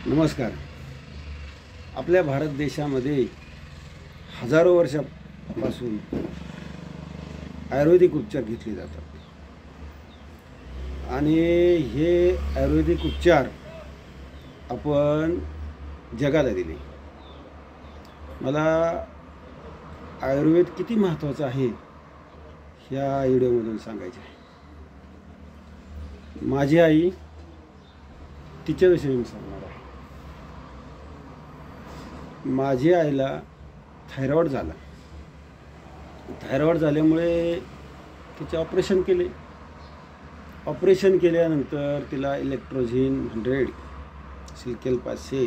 नमस्कार. आपल्या भारत देशामध्ये हजारो वर्षापासून आयुर्वेदिक उपचार घेतले जातात आणि हे आयुर्वेदिक उपचार आपण जगाला दिले. मला आयुर्वेद किती महत्त्वाचा आहे ह्या व्हिडिओमधून सांगायचे आहे. माझी आई तिच्याविषयी मी सांगणार आहे. माझ्या आईला थायरॉईड झाला. थायरॉईड झाल्यामुळे तिचे ऑपरेशन केले. ऑपरेशन केल्यानंतर तिला इलेक्ट्रोझिन 100, सिल्केल 500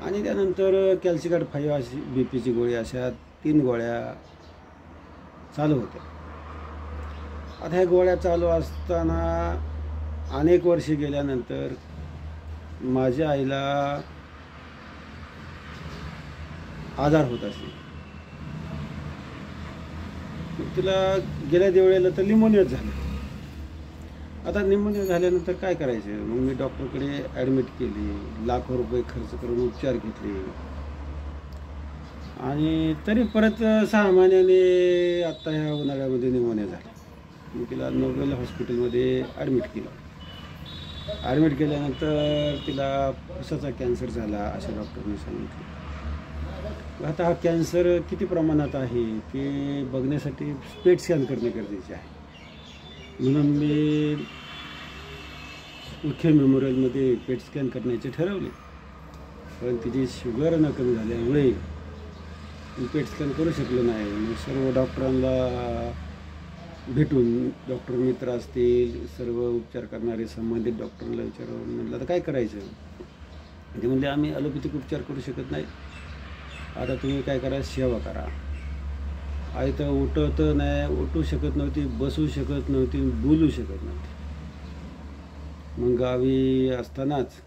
आणि त्यानंतर कॅल्सिकार्ड 5 अशी बीपीची गोळी, अशा 3 गोळ्या चालू होत्या. आता ह्या गोळ्या चालू असताना अनेक वर्षे गेल्यानंतर माझ्या आईला आजार होत असे. तिला गेल्या वेळेला तर निमोनिया झालं. आता निमोनिया झाल्यानंतर काय करायचं? मग मी डॉक्टरकडे ॲडमिट केली, लाखो रुपये खर्च करून उपचार घेतले आणि तरी परत 6 महिन्याने आत्ता ह्या उन्हाळ्यामध्ये निमोनिया झाला. मी तिला नोबेल हॉस्पिटलमध्ये ॲडमिट केलं. ॲडमिट केल्यानंतर तिला फुफ्फुसाचा कॅन्सर झाला असं डॉक्टरने सांगितलं. आता हा कॅन्सर किती प्रमाणात आहे ते बघण्यासाठी पेट स्कॅन करणे गरजेचे आहे. म्हणून मी उखे मेमोरियलमध्ये पेट स्कॅन करण्याचे ठरवले. पण तिची शुगर न कमी झाल्यामुळे मी पेट स्कॅन करू शकलो नाही. मग सर्व डॉक्टरांना भेटून, डॉक्टर मित्र असतील, सर्व उपचार करणारे संबंधित डॉक्टरांना विचारून म्हटलं आता काय करायचं? ते म्हणजे आम्ही ॲलोपॅथिक उपचार करू शकत नाही. आता तुम्ही काय करा, सेवा करा. आई तर उठू शकत नव्हती, बसू शकत नव्हती, बोलू शकत नव्हती. मग गावी असतानाच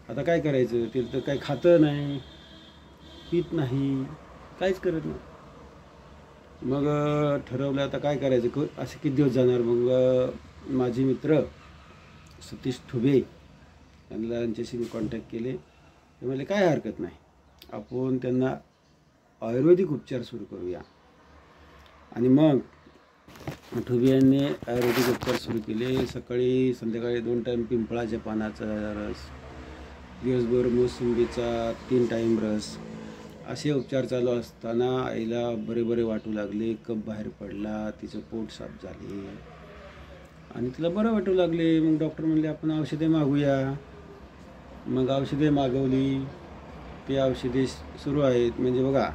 आता काय करायचं? ते तर काही खातं नाही, पित नाही, काहीच करत नाही. मग ठरवलं आता काय करायचं, असे किती दिवस जाणार. मग माझे मित्र सतीश ठुबे यांच्याशी मी कॉन्टॅक्ट केले. ते म्हणले काय हरकत नाही, आपण त्यांना आयुर्वेदिक उपचार सुरू करूया. आणि मग ठुबे यांनी आयुर्वेदिक उपचार सुरू केले. सकाळी संध्याकाळी 2 टाईम पिंपळाच्या पानाचा रस, दिवसभर मोसंबीचा 3 टाईम रस, असे उपचार चालू असताना आईला बरे वाटू लागले. कफ बाहेर पडला, तिचं पोट साफ झाले आणि तिला बरं वाटू लागले. मग डॉक्टर म्हणले आपण औषधे मागूया. मग औषधे मागवली. ते औषधे सुरू आहेत. म्हणजे बघा,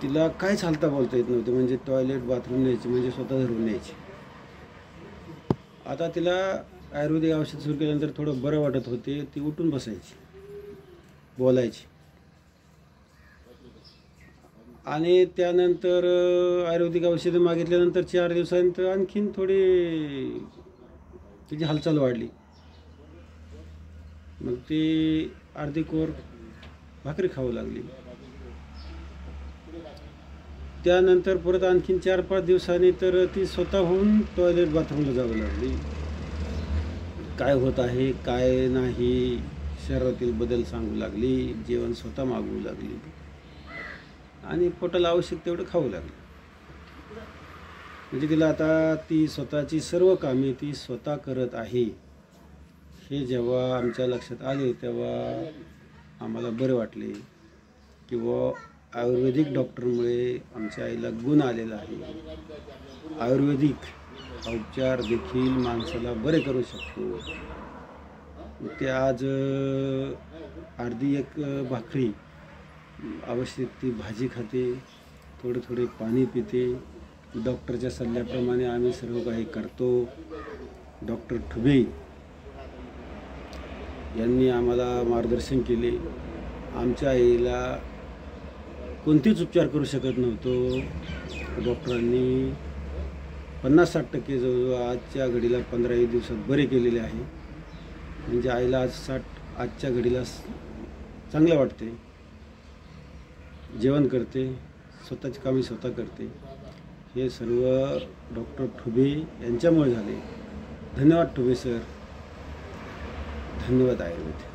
तिला काय चालता बोलता येत नव्हतं. म्हणजे टॉयलेट बाथरूम न्यायची म्हणजे स्वतः धरून न्यायची. आता तिला आयुर्वेदिक औषध सुरू केल्यानंतर थोडं बरं वाटत होते. ती उठून बसायची, बोलायची. आणि त्यानंतर आयुर्वेदिक औषधं मागितल्यानंतर 4 दिवसानंतर आणखीन थोडी तिची हालचाल वाढली. मग ती अर्धी कोर भाकरी खाऊ लागली. त्यानंतर परत आणखीन 4-5 दिवसांनी तर ती स्वतःहून टॉयलेट बाथरूमला जावं लागली. काय होत आहे काय नाही शरीरातील बदल सांगू लागली. जेवण स्वतः मागवू लागली आणि पोटाला आवश्यक तेवढं खाऊ लागली. म्हणजे तिला आता ती स्वतःची सर्व कामे ती स्वतः करत आहे. हे जेव्हा आमच्या लक्षात आले तेव्हा आम्हाला बरे वाटले किंवा आयुर्वेदिक डॉक्टरमुळे आमच्या आईला गुण आलेला आहे. आयुर्वेदिक उपचार देखील माणसाला बरे करू शकतो. ते आज अर्धी एक भाकरी, आवश्यक ती भाजी खाते, थोडे पाणी पिते. डॉक्टरच्या सल्ल्याप्रमाणे आम्ही सर्व काही करतो. डॉक्टर ठुबे यांनी आम्हाला मार्गदर्शन केले. आमच्या आईला कोणतेच उपचार करू शकत नव्हतो. डॉक्टरांनी 50-60% जवळजवळ आजच्या घडीला 15 दिवसात बरे केलेले आहे. म्हणजे आईला आजच्या घडीला चांगलं वाटते, जेवण करते, स्वतःची कामे स्वतः करते. हे सर्व डॉक्टर ठुबे यांच्यामुळे झाले. धन्यवाद ठुबे सर. धन्यवाद आयुर्वेद.